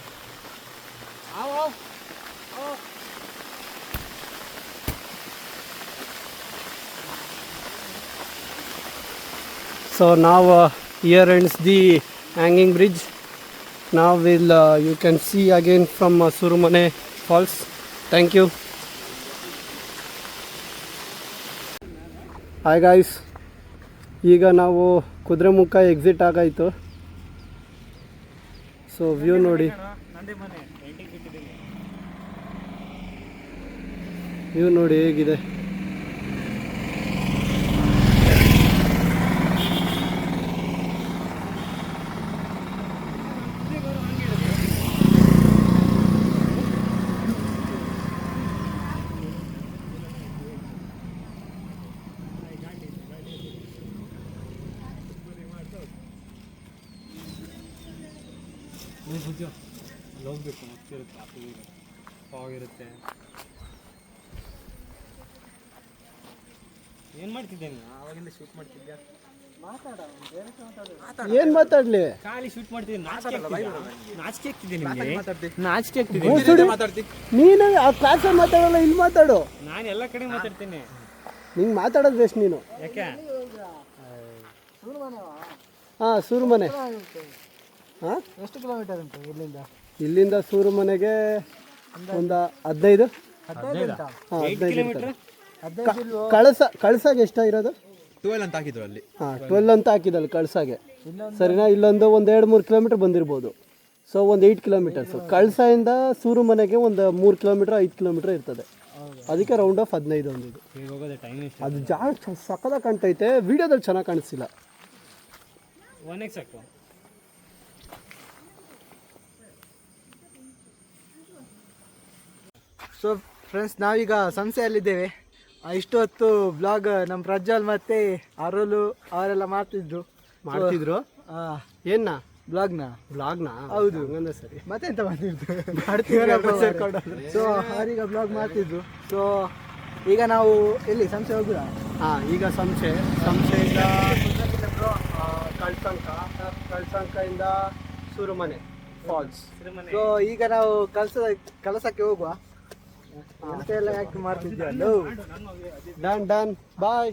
So now here ends the hanging bridge. Now you can see again from Surumane Falls. Thank you. Hi guys. ಈಗ ನಾವು ಕುದುರೆಮುಖ ಎಕ್ಸಿಟ್ ಆಗಾಯಿತು. ಸೊ ವ್ಯೂ ನೋಡಿ, ವ್ಯೂ ನೋಡಿ ಹೇಗಿದೆ.
ಹೋಗ್ಬೇಕು, ಹೋಗಿರುತ್ತೆ. ಏನು ಮಾಡ್ತಿದ್ದೆ ನೀನು? ಆವಾಗಿಂದ ಶೂಟ್ ಮಾಡ್ತಿದ್ಯಾ?
ಏನು ಮಾತಾಡಲಿ?
ಖಾಲಿ ಶೂಟ್ ಮಾಡ್ತಿದ್ದೆ. ನಾಚಿಕೆ ಆಗ್ತಿದ್ದೆ ನಿಮಗೆ? ನಾಚಿಕೆ ಆಗ್ತಿದ್ದೆ.
ನೀನು ಆ ಕ್ಲಾಸಲ್ಲಿ ಮಾತಾಡಲ್ಲ, ಇಲ್ಲಿ ಮಾತಾಡು.
ನಾನು ಎಲ್ಲ ಕಡೆ ಮಾತಾಡ್ತೀನಿ.
ನಿಂಗೆ ಮಾತಾಡೋದು ಬೇಸ್ ನೀನು.
ಯಾಕೆ?
ಹಾಂ, ಸೂರುಮನೆ. ಹಾಂ,
ಎಷ್ಟು ಕಿಲೋಮೀಟರ್ ಉಂಟು ಇಲ್ಲಿಂದ?
ಇಲ್ಲಿಂದ ಸೂರುಮನೆಗೆ ಒಂದು 15. ಹಾಂ, 15 ಕಳಸಾಗೆ ಎಷ್ಟಾಗಿರೋದು?
12 ಅಂತ ಹಾಕಿದ್ರು ಅಲ್ಲಿ.
ಹಾಂ, 12 ಅಂತ ಹಾಕಿದಲ್ಲ ಕಳಸಾಗೆ. ಸರಿನಾ? ಇಲ್ಲೊಂದು 2-3 ಕಿಲೋಮೀಟರ್ ಬಂದಿರ್ಬೋದು. ಸೊ ಒಂದು 8 ಕಿಲೋಮೀಟರ್ಸು. ಕಳಸಾಯಿಂದ ಸೂರುಮನೆಗೆ ಒಂದು 3 ಕಿಲೋಮೀಟ್ರ್ 5 ಕಿಲೋಮೀಟ್ರ್ ಇರ್ತದೆ. ಅದಕ್ಕೆ ರೌಂಡ್ ಆಫ್ 15 ಒಂದಿದು. ಅದು ಜಾಗ ಸಕ್ಕದಾಗ ಕಾಣ್ತೈತೆ, ವಿಡಿಯೋದಲ್ಲಿ ಚೆನ್ನಾಗಿ ಕಾಣಿಸ್ತಿಲ್ಲ.
ಸಾಕು.
ಸೊ ಫ್ರೆಂಡ್ಸ್, ನಾವೀಗ ಸಂಸ್ಥೆಯಲ್ಲಿದ್ದೇವೆ. ಇಷ್ಟು ಹೊತ್ತು ಬ್ಲಾಗ್ ನಮ್ಮ ಪ್ರಜ್ವಲ್ ಮತ್ತು ಅರುಳು ಅವರೆಲ್ಲ ಮಾಡ್ತಿದ್ರು.
ಏನ
ಬ್ಲಾಗ್ನ?
ಹೌದು, ಹಂಗಂದ್ರೆ ಸರಿ.
ಮತ್ತೆಂತ ಮಾಡ್ತಿದ್ರು? ಸೊ ಅವರೀಗ ಬ್ಲಾಗ್ ಮಾಡ್ತಿದ್ರು. ಸೊ ಈಗ ನಾವು ಎಲ್ಲಿ ಸಂಸ್ಥೆ ಹೋಗುದ?
ಹಾಂ, ಈಗ ಸಂಸ್ಥೆಯಿಂದ ಕಳ್ಸಂಕದಿಂದ ಸೂರುಮನೆ ಫಾಲ್ಸ್.
ಸೊ ಈಗ ನಾವು ಕೆಲಸಕ್ಕೆ ಹೋಗುವ. ಎಲ್ಲ ಯಾಕೆ ಮಾಡ್ತಿದ್ವಿ?
Done bye.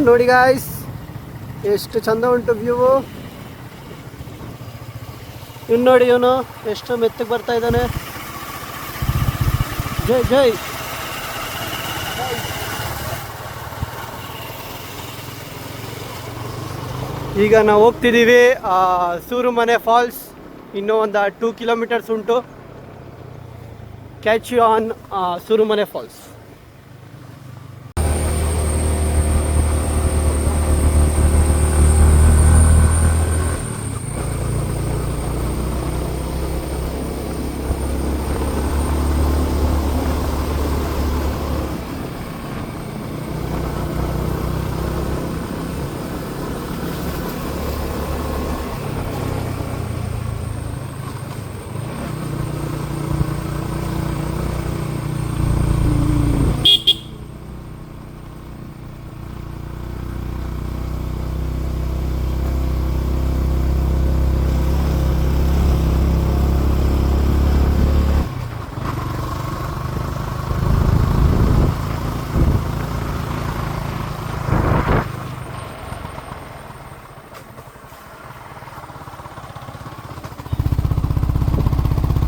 ನೋಡಿ ಗಾಯ್ಸ್, ಎಷ್ಟು ಚಂದ ಉಂಟು ವ್ಯೂ. ಇನ್ನು ನೋಡಿ ಇವನು ಎಷ್ಟು ಮೆತ್ತಗೆ ಬರ್ತಾ ಇದ್ದಾನೆ. ಜೈ ಜೈ. ಈಗ ನಾವು ಹೋಗ್ತಿದ್ದೀವಿ ಸೂರುಮನೆ ಫಾಲ್ಸ್. ಇನ್ನೂ ಒಂದು 2 ಕಿಲೋಮೀಟರ್ಸ್ ಉಂಟು. Catch you on Surumane falls.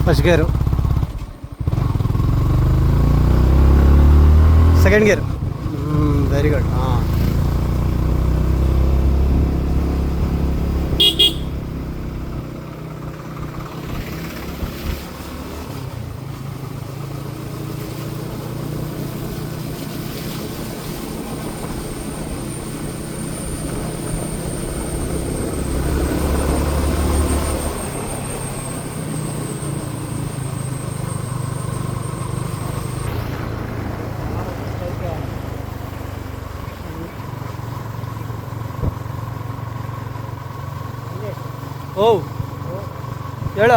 First gear, second gear. Very good. ಹಾಂ, ಓ ಹೇಳ.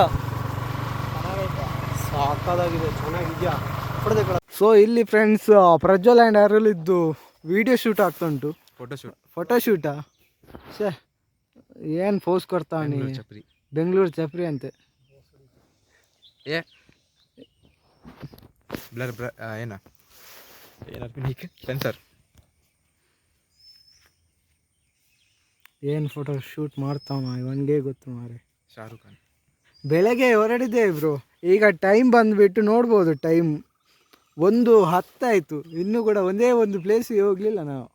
ಸಾಕಾಗಿದೆ, ಚೆನ್ನಾಗಿದ್ಯಾ?
ಸೊ ಇಲ್ಲಿ ಫ್ರೆಂಡ್ಸ್ ಪ್ರಜ್ವಲ್ ಆ್ಯಂಡ್ ಅರುಲ್ ಇದ್ದು ವಿಡಿಯೋ ಶೂಟ್ ಆಗ್ತಾ ಉಂಟು. ಫೋಟೋಶೂಟಾ? ಶೇ, ಏನು ಪೋಸ್ ಕೊಡ್ತಾವನಿ. ಬೆಂಗಳೂರು ಚಪ್ರಿ ಅಂತೆ.
ಏ ಬ್ಲರ್ ಏನ ಸೆನ್ಸರ್.
ಏನು ಫೋಟೋ ಶೂಟ್ ಮಾಡ್ತಾವ ಇವನಿಗೆ ಗೊತ್ತು ಮಾರೆ.
ಶಾರುಖ್ ಖಾನ್
ಬೆಳಗ್ಗೆ ಹೊರಡಿದೆ ಬ್ರೋ. ಈಗ ಟೈಮ್ ಬಂದುಬಿಟ್ಟು ನೋಡ್ಬೋದು, ಟೈಮ್ 1:10 ಆಯಿತು. ಇನ್ನೂ ಕೂಡ ಒಂದೇ ಒಂದು ಪ್ಲೇಸಿಗೆ ಹೋಗಲಿಲ್ಲ ನಾವು.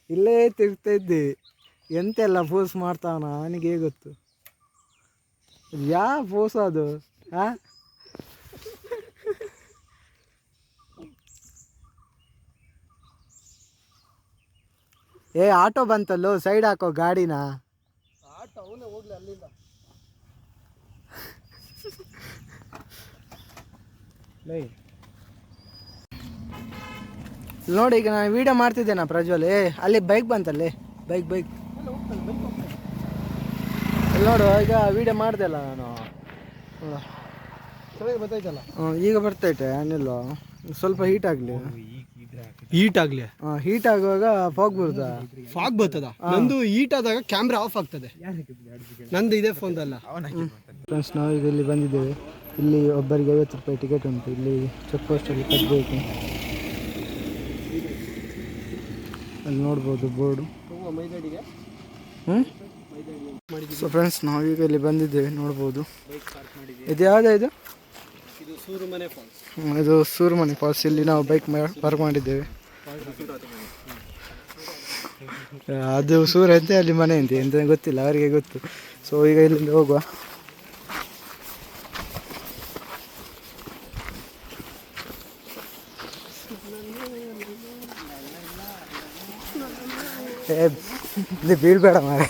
ಇಲ್ಲೇ ತಿರ್ಗ್ತಾ ಇದ್ದೀವಿ. ಎಂತೆಲ್ಲ ಪೋಸ್ ಮಾಡ್ತಾವನ ಅವನಿಗೆ ಗೊತ್ತು. ಯಾವ ಪೋಸ್ ಅದು? ಹಾಂ, ಏ ಆಟೋ ಬಂತಲ್ಲೋ, ಸೈಡ್ ಹಾಕೋ ಗಾಡಿನ.
ಆಟ ಅವನೇ ಹೋಗ್ಲಿ ಅಲ್ಲಿಂದ.
ನೋಡಿ, ಈಗ ನಾನು ವೀಡಿಯೋ ಮಾಡ್ತಿದ್ದೇನಾ ಪ್ರಜ್ವಲ್. ಅಲ್ಲಿ ಬೈಕ್ ಬಂತಲ್ಲೇ, ಬೈಕ್ ನೋಡು. ಈಗ ವೀಡಿಯೋ ಮಾಡಿದೆ ಅಲ್ಲ ನಾನು.
ಚೆನ್ನಾಗಿ ಬರ್ತಾಯ್ತಲ್ಲ.
ಈಗ ಬರ್ತೈತೆ. ಏನಿಲ್ಲ, ಸ್ವಲ್ಪ ಹೀಟ್ ಆಗಲಿ.
ಹೀಟ್ ಆಗಲಿ.
ಹೀಟ್ ಆಗುವಾಗ ಫಾಗ್ ಬರುತ್ತಾ?
ಫಾಗ್ ಬರ್ತದ. ನಂದು ಹೀಟ್ ಆದಾಗ ಕ್ಯಾಮ್ರಾ ಆಫ್ ಆಗ್ತದೆ. ನಂದು ಇದೇ ಫೋನ್ದಲ್ಲ.
ಫ್ರೆಂಡ್ಸ್, ನಾವು ಈಗ ಇಲ್ಲಿ ಬಂದಿದ್ದೇವೆ. ಇಲ್ಲಿ ಒಬ್ಬರಿಗೆ 50 ರೂಪಾಯಿ ಟಿಕೆಟ್ ಉಂಟು. ಇಲ್ಲಿ ಚೆಕ್ ಪೋಸ್ಟಲ್ಲಿ ಕಟ್ಟಬೇಕು. ಅಲ್ಲಿ ನೋಡ್ಬೋದು ಬೋರ್ಡು. ಸೊ ಫ್ರೆಂಡ್ಸ್, ನಾವೀಗ ಇಲ್ಲಿ ಬಂದಿದ್ದೇವೆ, ನೋಡ್ಬೋದು. ಇದು ಯಾವುದೇ ಇದು
ಸೂರುಮನೆ ಫಾಲ್ಸ್.
ಇದು ಸೂರುಮನೆ ಫಾಲ್ಸ್. ಇಲ್ಲಿ ನಾವು ಬೈಕ್ ಪಾರ್ಕ್ ಮಾಡಿದ್ದೇವೆ. ಅದು ಸೂರ ಅಂತೆ, ಅಲ್ಲಿ ಮನೆ ಅಂತೆ, ಎಂತ ಗೊತ್ತಿಲ್ಲ, ಅವರಿಗೆ ಗೊತ್ತು. ಸೊ ಈಗ ಇಲ್ಲಿಂದ ಹೋಗುವ. ಇದು ಬೀಳ್ಬೇಡ ಮಾರೆ.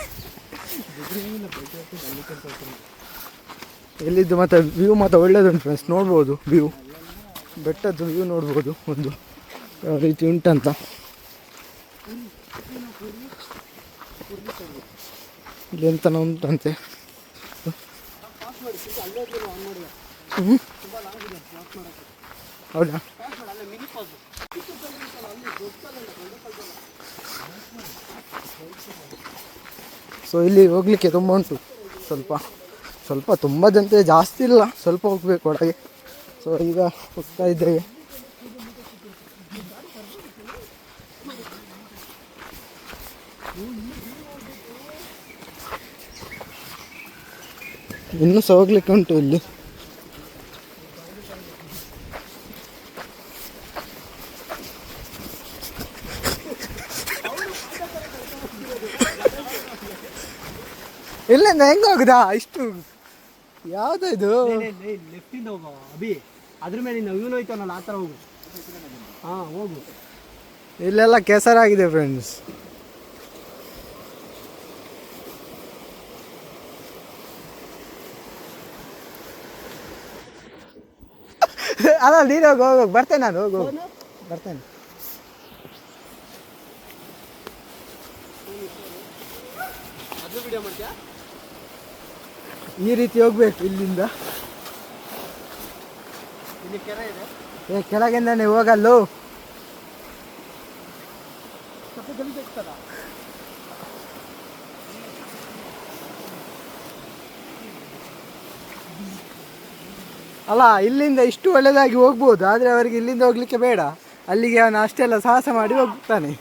ಎಲ್ಲಿದ್ದು ಮತ್ತೆ ವ್ಯೂ ಮಾತ್ರ ಒಳ್ಳೇದುಂಟು ಫ್ರೆಂಡ್ಸ್. ನೋಡ್ಬೋದು ವ್ಯೂ, ಬೆಟ್ಟದ್ದು ವ್ಯೂ ನೋಡ್ಬೋದು ಒಂದು ಯಾವ ರೀತಿ ಉಂಟಂತ. ಇಲ್ಲಿ ಎಂತನ ಉಂಟಂತೆ. ಹೌದಾ? ಸೊ ಇಲ್ಲಿ ಹೋಗ್ಲಿಕ್ಕೆ ತುಂಬ ಉಂಟು. ಸ್ವಲ್ಪ ತುಂಬ ಜನತೆ ಜಾಸ್ತಿ ಇಲ್ಲ, ಸ್ವಲ್ಪ ಹೋಗ್ಬೇಕು ಒಳಗೆ. ಸೊ ಈಗ ಹೋಗ್ತಾ ಇದ್ದೇವೆ. ಇನ್ನೂ ಸಹ ಹೋಗ್ಲಿಕ್ಕೆ ಉಂಟು ಇಲ್ಲಿ. ಇಲ್ಲಿಂದ ಹೆಂಗೆ ಹೋಗುದಾ ಇಷ್ಟು? ಯಾವುದು ಇದು?
ಲೆಫ್ಟಿಂದ ಹೋಗೋ ಅಭಿ, ಅದ್ರ ಮೇಲೆ ಇವನು ಹೋಯ್ತಾನಲ್ಲ ಆ ಥರ ಹೋಗು. ಹಾಂ ಹೋಗು.
ಇಲ್ಲೆಲ್ಲ ಕೆಸರಾಗಿದೆ ಫ್ರೆಂಡ್ಸ್. ಅಲ್ಲ ನೀನು ಹೋಗು ಬರ್ತೇನೆ ನಾನು, ಹೋಗು ಬರ್ತೇನೆ. ಈ ರೀತಿ ಹೋಗ್ಬೇಕು ಇಲ್ಲಿಂದ.
ಇಲ್ಲಿ ಕೆರೆ ಇದೆ.
ಕೆಳಗಿಂದ ನೀವು ಹೋಗಲ್ಲು.
ಸ್ವಲ್ಪ ಗಲೀಜು ಆಗ್ತದ.
ಅಲ್ಲ ಇಲ್ಲಿಂದ ಇಷ್ಟು ಒಳ್ಳೆಯದಾಗಿ ಹೋಗ್ಬೋದು, ಆದರೆ ಅವರಿಗೆ ಇಲ್ಲಿಂದ ಹೋಗ್ಲಿಕ್ಕೆ ಬೇಡ. ಅಲ್ಲಿಗೆ ಅವನು ಅಷ್ಟೆಲ್ಲ ಸಾಹಸ ಮಾಡಿ ಹೋಗ್ತಾನೆ.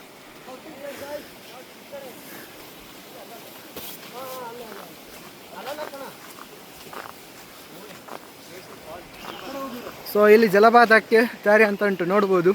ಸೊ ಇಲ್ಲಿ ಜಲಪಾತಕ್ಕೆ ದಾರಿ ಅಂತ ಉಂಟು, ನೋಡ್ಬೋದು.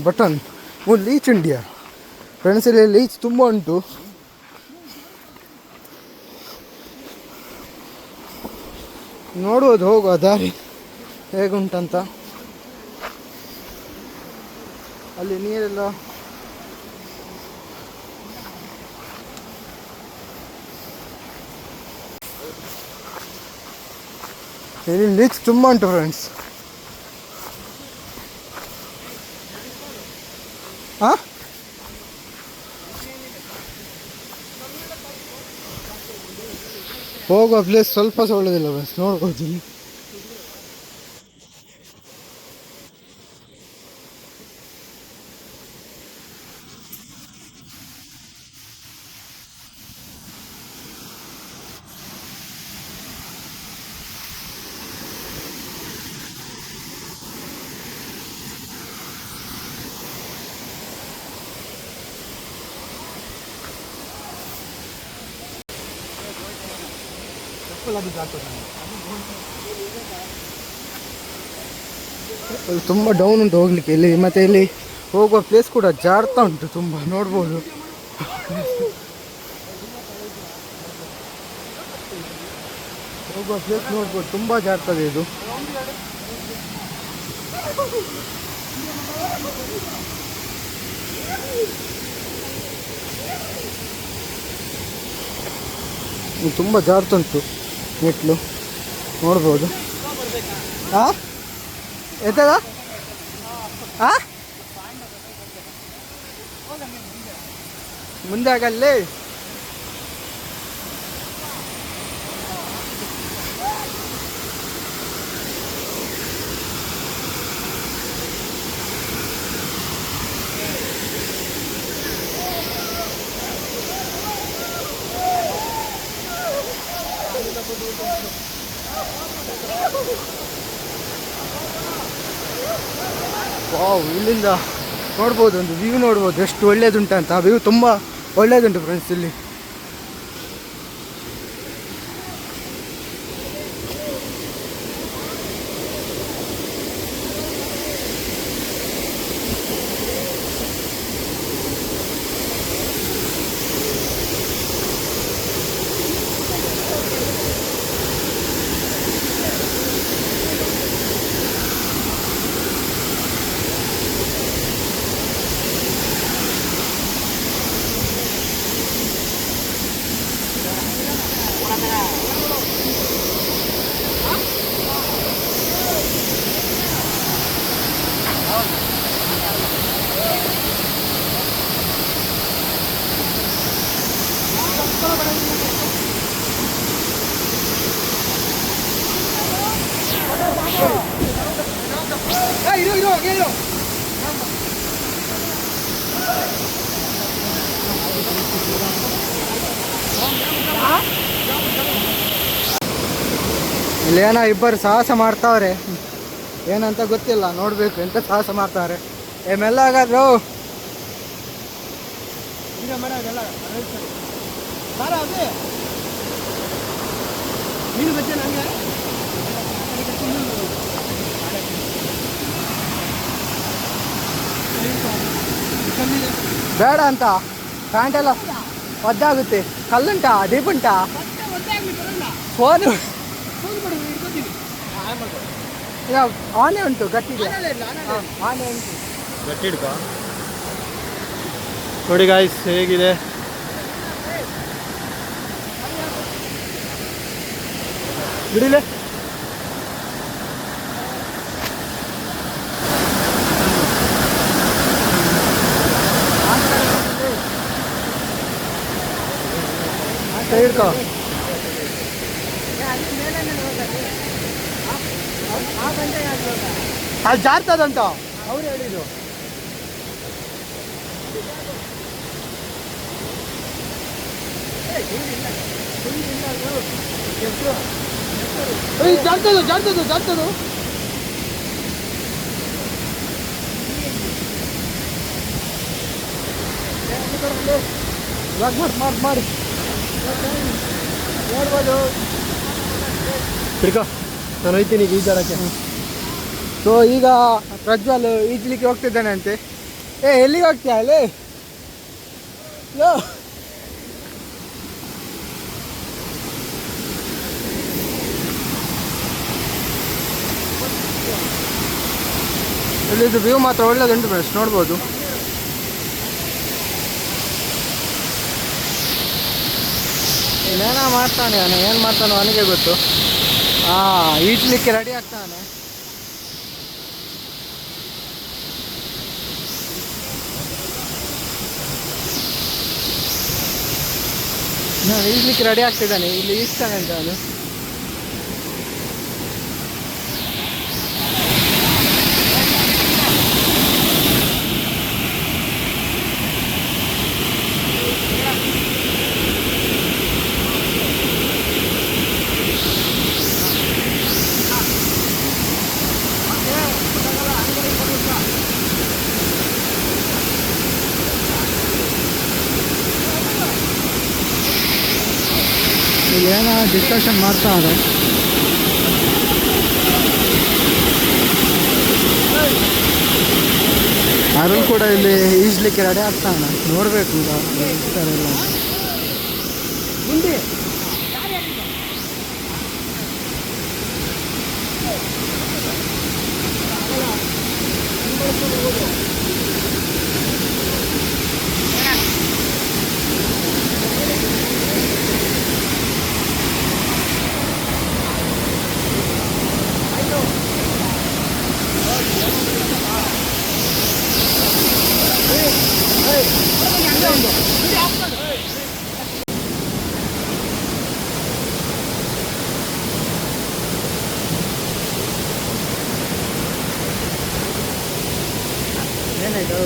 ಬಟನ್ ಲೀಚ್ ಇಂಡಿಯಾ ಫ್ರೆಂಡ್ಸ್, ಇಲ್ಲಿ ಲೀಚ್ ತುಂಬ ಉಂಟು. ನೋಡ್ಬೋದು ಹೋಗುವ ದಾರಿ ಹೇಗುಂಟಂತ. ಅಲ್ಲಿ ನೀರೆಲ್ಲ ಇಲ್ಲಿ ಲೀಚ್ ತುಂಬ ಉಂಟು ಫ್ರೆಂಡ್ಸ್. ಹಾಂ ಹೋಗುವ ಪ್ಲೇಸ್ ಸ್ವಲ್ಪ ಸಹ ಒಳ್ಳೆದಿಲ್ಲ ಫ್ರೆಂಡ್ಸ್, ನೋಡ್ಬೋದು. ತುಂಬ ಡೌನ್ ಉಂಟು ಹೋಗ್ಲಿಕ್ಕೆ ಇಲ್ಲಿ. ಮತ್ತು ಇಲ್ಲಿ ಹೋಗುವ ಪ್ಲೇಸ್ ಕೂಡ ಜಾರ್ತಾ ಉಂಟು ತುಂಬ, ನೋಡ್ಬೋದು. ಹೋಗುವ ಪ್ಲೇಸ್ ನೋಡ್ಬೋದು, ತುಂಬ ಜಾರ್ತದೆ ಇದು. ತುಂಬ ಜಾರ್ತುಂಟು ಮೆಟ್ಲು, ನೋಡ್ಬೋದು. ಹಾಂ ಎತ್ತದ ಹಾಂ ಮುಂದೆ ಆಗಲ್ಲೇ. ವಾವ್, ಇಲ್ಲಿಂದ ನೋಡ್ಬೋದು, ಒಂದು ವ್ಯೂ ನೋಡ್ಬೋದು ಎಷ್ಟು ಒಳ್ಳೇದುಂಟಂತ. ಆ ವ್ಯೂ ತುಂಬ ಒಳ್ಳೇದುಂಟು ಫ್ರೆಂಡ್ಸ್ ಇಲ್ಲಿ. ಇಲ್ಲೇನೋ ಇಬ್ಬರು ಸಾಹಸ ಮಾಡ್ತಾವ್ರೆ, ಏನಂತ ಗೊತ್ತಿಲ್ಲ, ನೋಡ್ಬೇಕು ಎಂತ ಸಾಹಸ ಮಾಡ್ತಾವ್ರೆ. ಮೆಲ್ಲ ಆಗಾದ್ರು ಬೇಡ ಅಂತ ಪ್ಯಾಂಟ್ ಎಲ್ಲ ಒದ್ದಾಗುತ್ತೆ. ಕಲ್ಲುಂಟಾ, ದೀಪುಂಟಾ, ಫೋನು ಆನೆ ಉಂಟು, ಗಟ್ಟಿದೆ ಆನೆ ಉಂಟು.
ಗಟ್ಟಿ ಹಿಡ್ಕೊ ನೋಡಿ ಗಾಯ್ಸ್ ಹೇಗಿದೆ. ಬಿಡಿಲೆ ಹಿಡ್ಕೊ. ಅಲ್ಲಿ ಜಾರ್ತದಂತ ಅವ್ರು ಹೇಳಿದ್ರು. ಜಾರ್ತದು ಮಾಡಿ ನೋಡ್ಬೋದು. ಹಿಡ್ಕೊ, ನಾನು ಹೋಯ್ತೀನಿ ಈಗ ಈಜಾಡಕ್ಕೆ.
ಸೊ ಈಗ ಪ್ರಜ್ವಲ್ ಈಜ್ಲಿಕ್ಕೆ ಹೋಗ್ತಿದ್ದಾನೆ ಅಂತೆ. ಎಲ್ಲಿಗೆ ಹೋಗ್ತೀಯ ಅಲ್ಲಿ? ಯೋ ಇಲ್ಲಿದು ವ್ಯೂ ಮಾತ್ರ ಒಳ್ಳೇದುಂಟು ಫ್ರೆಂಡ್ಸ್, ನೋಡ್ಬೋದು. ಇನ್ನೇನೋ ಮಾಡ್ತಾನೆ ಅವನು, ಏನು ಮಾಡ್ತಾನೋ ಅವನಿಗೆ ಗೊತ್ತು. ಈಜ್ಲಿಕ್ಕೆ ರೆಡಿ ಆಗ್ತಾನೆ. ಈಜ್ಲಿಕ್ಕೆ ರೆಡಿ ಆಗ್ತಿದ್ದಾನೆ, ಇಲ್ಲಿ ಈಜ್ತಾನೆ ಅಂತ ಅವನು. ಏನೋ ಡಿಸ್ಕಷನ್ ಮಾಡ್ತಾವ್ರೆ. ಅರುಣ್ ಕೂಡ ಇಲ್ಲಿ ಈಜ್ಲಿಕ್ಕೆ ರೆಡಿ ಆಗ್ತಾನೆ, ನೋಡ್ಬೇಕು ಈಗ ಈಜ್ತಾರಲ್ಲ. ಮುಂದೆ ಏನಾಯ್ತು?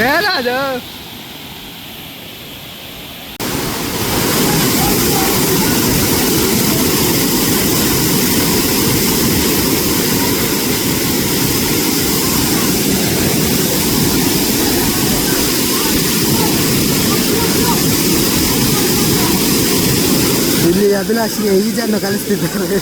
ಏನದು? ಇಲ್ಲಿ ಅಭಿಲಾಷ್ಗೆ ಈಜನ್ನು ಕಲಿಸ್ತಿದ್ದಾರೆ.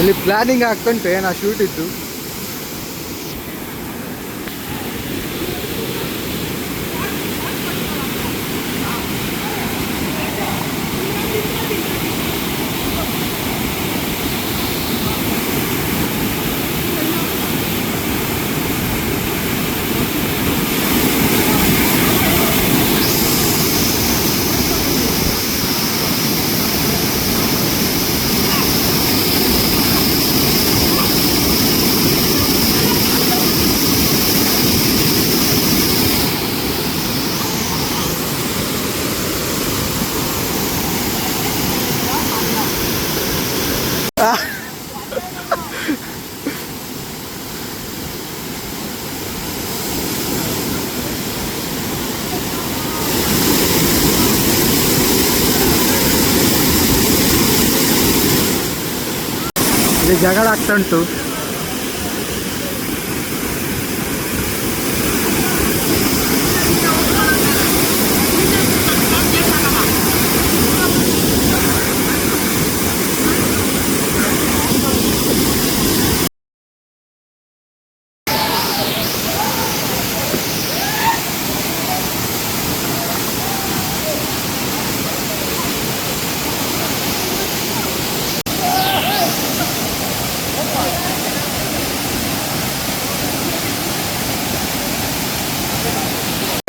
ಇಲ್ಲಿ ಪ್ಲಾನಿಂಗ್ ಆಗ್ತುಂಟು ಏನೋ ಶೂಟ್ ಇತ್ತು. ಇಲ್ಲಿ ಜಗಳ ಆಗ್ತಾ ಉಂಟು.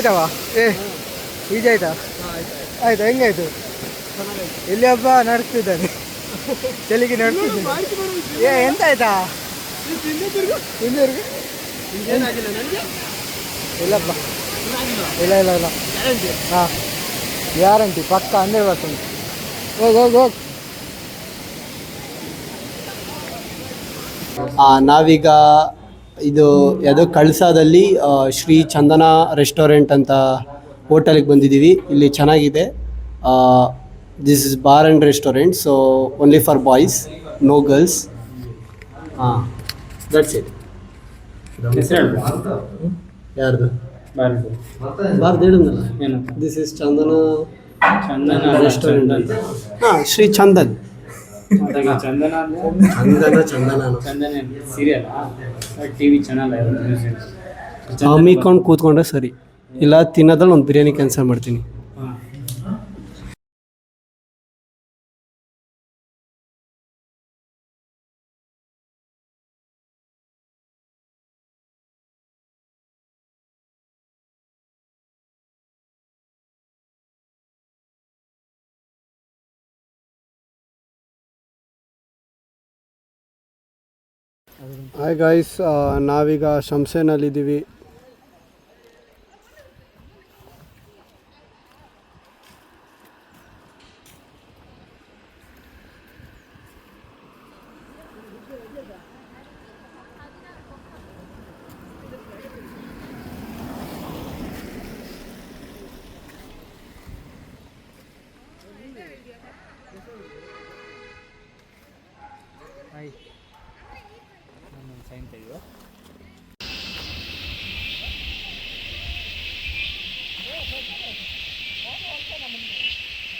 ಆಯ್ತವಾ ಈಜ ಆಯ್ತಾ? ಆಯ್ತಾ, ಹೆಂಗಾಯ್ತು? ಎಲ್ಲಿ ಹಬ್ಬ ನಡೆಸ್ತಿದ್ದಾನೆ, ಚಳಿಗೆ ನಡೆಸ್ತಿದ್ದಾನೆ. ಎಂತ ಆಯ್ತಾ? ಇಲ್ಲಪ್ಪ, ಇಲ್ಲ ಇಲ್ಲ ಇಲ್ಲ, ಹಾಂ ಗ್ಯಾರಂಟಿ ಪಕ್ಕ 100%. ಹೋಗಿ ಹೋಗಿ ಹೋಗಿ.
ನಾವೀಗ ಇದು ಯಾವುದೋ ಕಳಸಾದಲ್ಲಿ ಶ್ರೀ ಚಂದನ ರೆಸ್ಟೋರೆಂಟ್ ಅಂತ ಹೋಟೆಲಿಗೆ ಬಂದಿದ್ದೀವಿ. ಇಲ್ಲಿ ಚೆನ್ನಾಗಿದೆ. This is bar and restaurant, so only for boys, no girls. ಹಾಂ, ದಟ್ಸ್ ಇಟ್. ಯಾರ್ದು ಬಾರ್ದು ಹೇಳಿದ್ನಲ್ಲ, ದಿಸ್ ಇಸ್ ಚಂದನ ರೆಸ್ಟೋರೆಂಟ್ ಅಂತ. ಹಾಂ, ಶ್ರೀ ಚಂದನ್. ಹಮ್ಮಿಕೊಂಡು ಕೂತ್ಕೊಂಡ್ರೆ ಸರಿ, ಇಲ್ಲ ತಿನ್ನೋದ್ರಲ್ಲಿ ಒಂದು ಬಿರಿಯಾನಿ ಕ್ಯಾನ್ಸಲ್ ಮಾಡ್ತೀನಿ. ಹಾಯ್ ಗಾಯ್ಸ್, ನಾವೀಗ ಶಂಸೇನಲ್ಲಿದ್ದೀವಿ.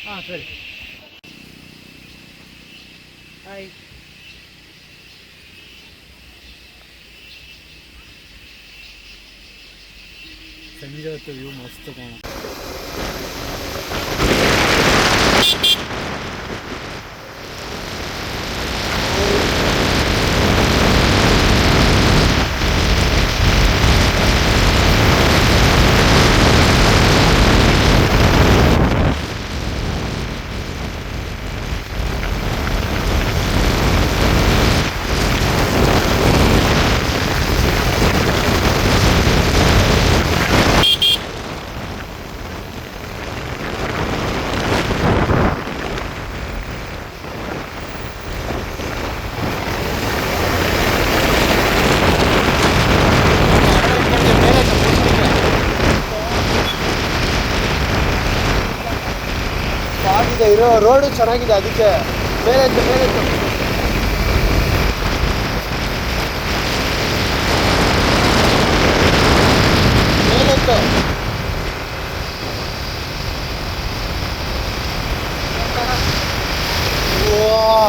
ಹಾಂ ಸರಿ. ಹಾಯ್. ಸಂಜೆ ಹೊತ್ತು ವ್ಯೂ ಮಸ್ತ್ ಕಾಣ.
ರೋಡು ಚೆನ್ನಾಗಿದೆ ಅದಕ್ಕೆ ಮೇಲೆತ್ತು ಮೇಲೆತ್ತು ಮೇಲೆತ್ತು ವಾ